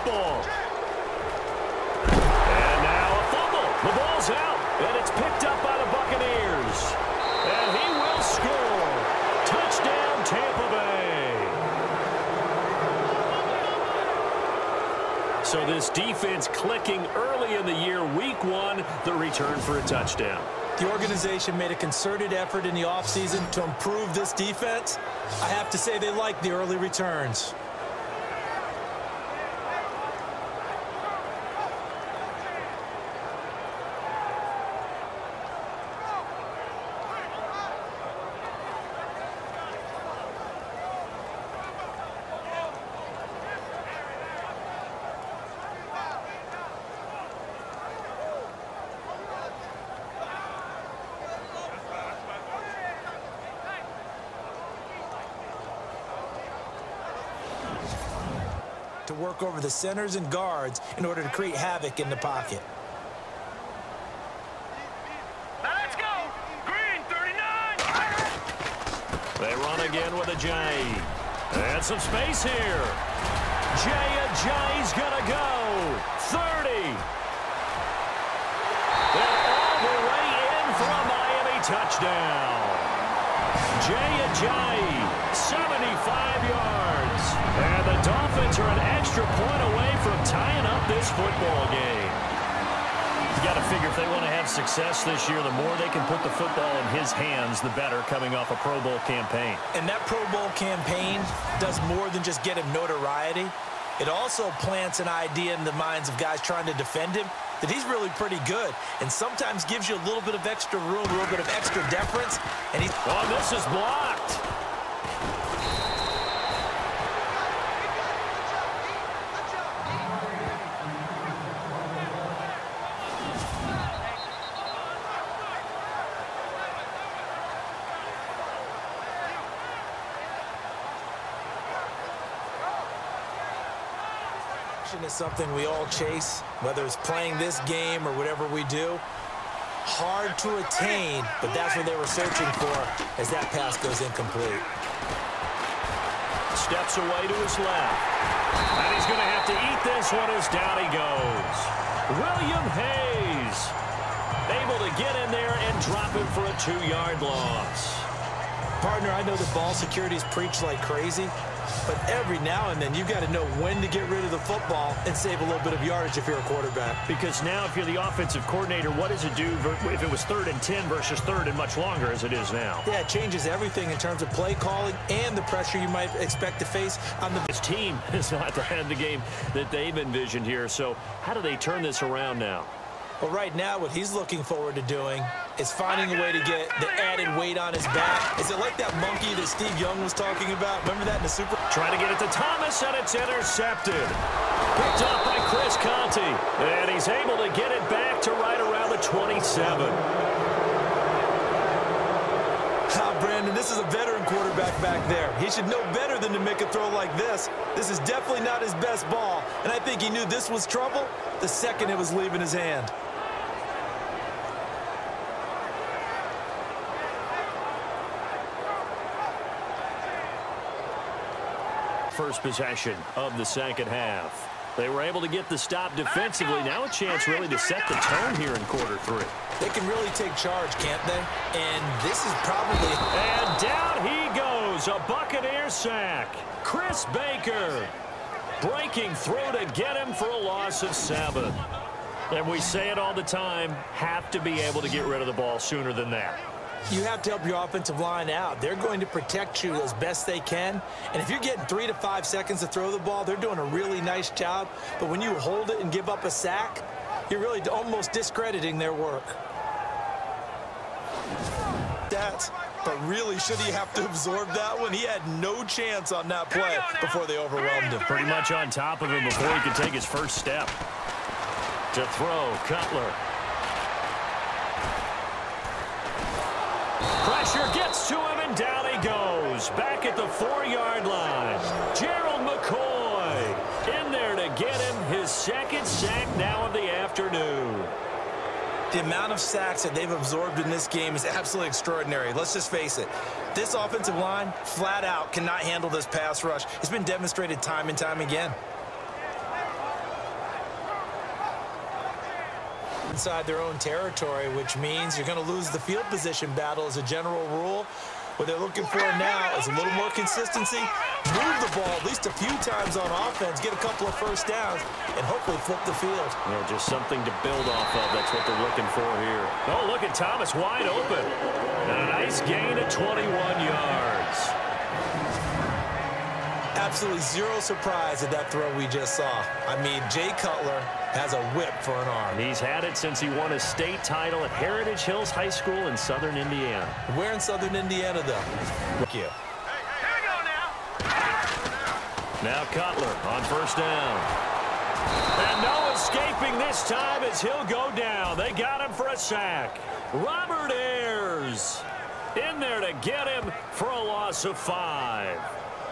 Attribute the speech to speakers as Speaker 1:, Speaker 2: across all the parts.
Speaker 1: football. And now a fumble. The ball's out, and it's picked up by the Buccaneers. And he will score. Touchdown, Tampa Bay. So this defense clicking early in the year, week one, the return for a touchdown.
Speaker 2: The organization made a concerted effort in the offseason to improve this defense. I have to say they like the early returns. To work over the centers and guards in order to create havoc in the pocket.
Speaker 3: Let's go! Green 39!
Speaker 1: They run again with a J. And some space here. Jay's gonna go. 30. And all the way in for a Miami touchdown. Jay, 75 yards. And the Dolphins are an extra point away from tying up this football game. You got to figure if they want to have success this year, the more they can put the football in his hands, the better, coming off a Pro Bowl campaign.
Speaker 2: And that Pro Bowl campaign does more than just get him notoriety. It also plants an idea in the minds of guys trying to defend him that he's really pretty good, and sometimes gives you a little bit of extra room, a little bit of extra deference. And he's
Speaker 1: this is blocked.
Speaker 2: is something we all chase, whether it's playing this game or whatever we do. Hard to attain, but that's what they were searching for as that pass goes incomplete.
Speaker 1: Steps away to his left. And he's going to have to eat this one as down he goes. William Hayes able to get in there and drop him for a 2-yard loss.
Speaker 2: Partner, I know the ball security is preached like crazy, but every now and then you've got to know when to get rid of the football and save a little bit of yardage if you're a quarterback.
Speaker 1: Because now if you're the offensive coordinator, what does it do if it was 3rd and 10 versus 3rd and much longer as it is now?
Speaker 2: Yeah, it changes everything in terms of play calling and the pressure you might expect to face on the...
Speaker 1: His team is not had the game that they've envisioned here, so how do they turn this around now?
Speaker 2: Well, right now, what he's looking forward to doing is finding a way to get the added weight on his back. Is it like that monkey that Steve Young was talking about? Remember that in the Super Bowl?
Speaker 1: Trying to get it to Thomas, and it's intercepted. Picked up by Chris Conte, and he's able to get it back to right around the 27.
Speaker 2: Brandon, this is a veteran quarterback back there. He should know better than to make a throw like this. This is definitely not his best ball, and I think he knew this was trouble the second it was leaving his hand.
Speaker 1: First possession of the second half. They were able to get the stop defensively. Now a chance really to set the tone here in quarter 3.
Speaker 2: They can really take charge, can't they? And this is probably...
Speaker 1: And down he goes. A Buccaneer sack. Chris Baker breaking through to get him for a loss of 7. And we say it all the time, have to be able to get rid of the ball sooner than that.
Speaker 2: You have to help your offensive line out. They're going to protect you as best they can. And if you're getting 3 to 5 seconds to throw the ball, they're doing a really nice job. But when you hold it and give up a sack, you're really almost discrediting their work. But really, should he have to absorb that one? He had no chance on that play before they overwhelmed him.
Speaker 1: Pretty much on top of him before he could take his first step. To throw, Cutler. Pressure gets to him, and down he goes. Back at the 4-yard line. Gerald McCoy in there to get him his second sack now of the afternoon.
Speaker 2: The amount of sacks that they've absorbed in this game is absolutely extraordinary. Let's just face it. This offensive line, flat out, cannot handle this pass rush. It's been demonstrated time and time again. inside their own territory, which means you're going to lose the field position battle as a general rule. What they're looking for now is a little more consistency, move the ball at least a few times on offense, get a couple of first downs, and hopefully flip the field.
Speaker 1: Yeah, just something to build off of. That's what they're looking for here. Oh, look at Thomas wide open. And a nice gain of 21 yards.
Speaker 2: Absolutely zero surprise at that throw we just saw. I mean, Jay Cutler has a whip for an arm.
Speaker 1: He's had it since he won a state title at Heritage Hills High School in Southern Indiana.
Speaker 2: Where in Southern Indiana, though? Thank you.
Speaker 3: Here we go now.
Speaker 1: Now Cutler on first down. And no escaping this time as he'll go down. They got him for a sack. Robert Ayers in there to get him for a loss of 5.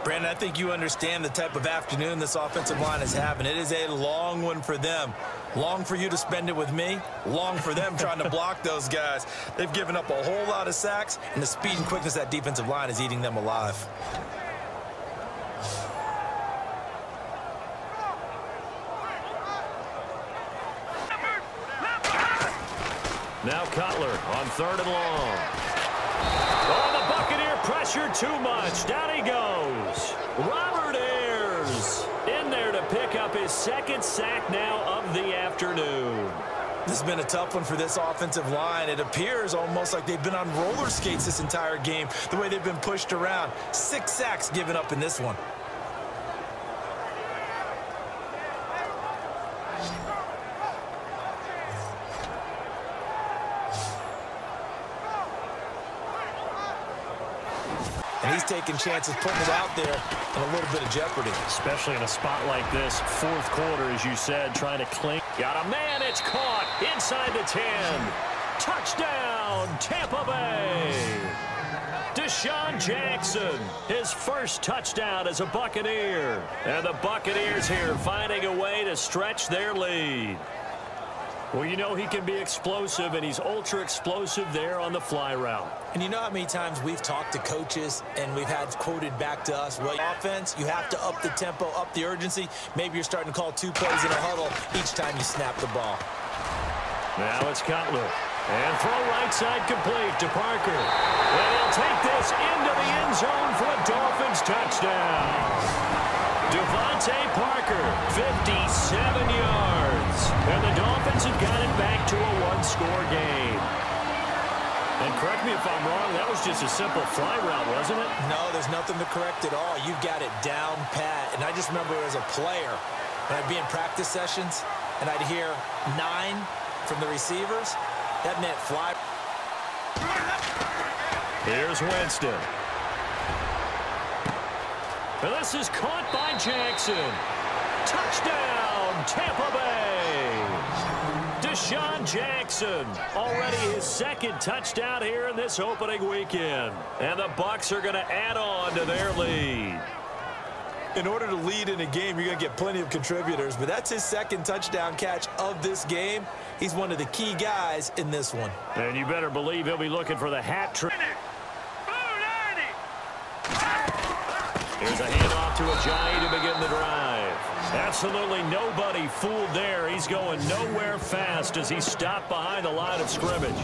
Speaker 2: Brandon, I think you understand the type of afternoon this offensive line is having. It is a long one for them. Long for you to spend it with me. Long for them trying to block those guys. They've given up a whole lot of sacks, and the speed and quickness of that defensive line is eating them alive.
Speaker 1: Now Cutler on third and long. Oh, the Buccaneer pressure too much. Down he goes. Robert Ayers in there to pick up his second sack now of the afternoon.
Speaker 2: This has been a tough one for this offensive line. It appears almost like they've been on roller skates this entire game, the way they've been pushed around. 6 sacks given up in this one. And he's taking chances, putting it out there in a little bit of jeopardy.
Speaker 1: Especially in a spot like this, fourth quarter, as you said, trying to cling. Got a man, it's caught inside the 10. Touchdown, Tampa Bay. Deshaun Jackson, his first touchdown as a Buccaneer. And the Buccaneers here finding a way to stretch their lead. Well, you know he can be explosive, and he's ultra-explosive there on the fly route.
Speaker 2: And you know how many times we've talked to coaches and we've had quoted back to us, well, offense, you have to up the tempo, up the urgency. Maybe you're starting to call 2 plays in a huddle each time you snap the ball.
Speaker 1: Now it's Cutler. And throw right side complete to Parker. And he'll take this into the end zone for a Dolphins touchdown. Devontae Parker, 57 yards. And the Dolphins have got it back to a 1-score game. And correct me if I'm wrong, that was just a simple fly route, wasn't it?
Speaker 2: No, there's nothing to correct at all. You've got it down pat. And I just remember as a player, when I'd be in practice sessions, and I'd hear 9 from the receivers, that meant fly.
Speaker 1: Here's Winston. And this is caught by Jackson. Touchdown, Tampa Bay. Deshaun Jackson, already his second touchdown here in this opening weekend. And the Bucs are going to add on to their lead. In order to lead in a game, you're going to get plenty of contributors, but that's his second touchdown catch of this game. He's one of the key guys in this one. And you better believe he'll be looking for the hat trick. Here's a handoff to Ajayi to begin the drive. Absolutely nobody fooled there. He's going nowhere fast as he stopped behind the line of scrimmage.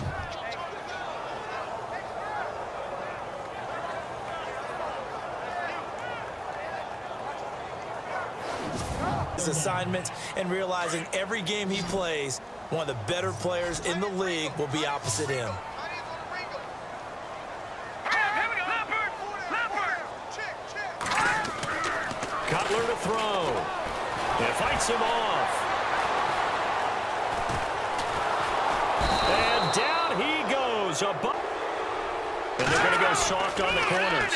Speaker 2: His assignments and realizing every game he plays, one of the better players in the league will be opposite him.
Speaker 1: Cutler to throw. And fights him off. And down he goes. And they're going to go soft on the corners.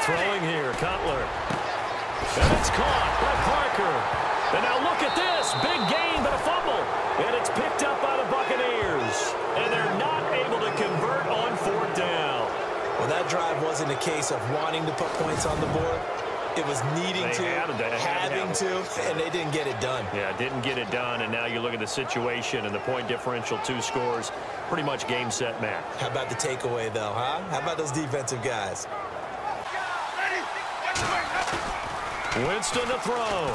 Speaker 1: Throwing here, Cutler. And it's caught by Parker. And now look at this. Big gain, but a fumble. And it's picked up by the Buccaneers. And they're not able to convert on 4th down.
Speaker 2: Well, that drive wasn't a case of wanting to put points on the board. It was needing to, having to, and they didn't get it done.
Speaker 1: Yeah, didn't get it done, and now you look at the situation and the point differential, 2 scores, pretty much game, set, match.
Speaker 2: How about the takeaway, though, huh? How about those defensive guys?
Speaker 1: Winston to throw.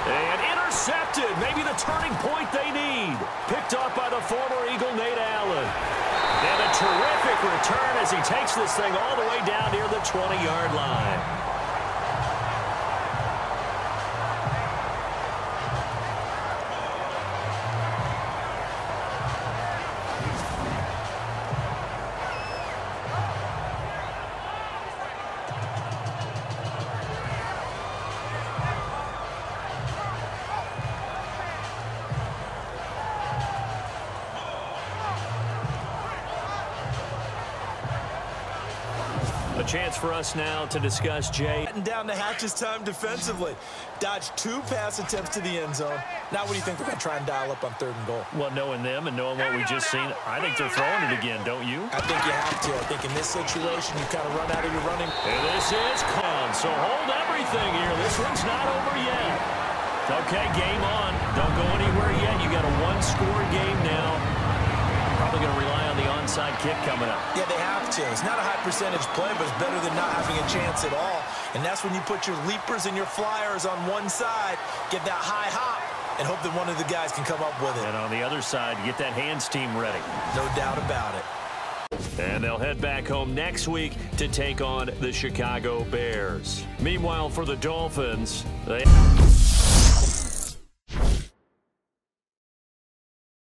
Speaker 1: And intercepted. Maybe the turning point they need. Picked off by the former Eagle, Nate Allen. And a terrific return as he takes this thing all the way down near the 20-yard line. A chance for us now to discuss Jay.
Speaker 2: Down the hatches time defensively. Dodged 2 pass attempts to the end zone. Now what do you think they're going to try and dial up on 3rd and goal?
Speaker 1: Well, knowing them and knowing what we just seen, I think they're throwing it again, don't you?
Speaker 2: I think you have to. I think in this situation, you kind of run out of your running.
Speaker 1: And this is Con, so hold everything here. This one's not over yet. Okay, game on. Don't go anywhere yet. You got a 1-score game now. Probably going to rely on the onside kick coming up.
Speaker 2: Yeah, they have to. It's not a high percentage play, but it's better than not having a chance at all. And that's when you put your leapers and your flyers on one side, get that high hop, and hope that one of the guys can come up with it.
Speaker 1: And on the other side, get that hands team ready.
Speaker 2: No doubt about it.
Speaker 1: And they'll head back home next week to take on the Chicago Bears. Meanwhile, for the Dolphins, they...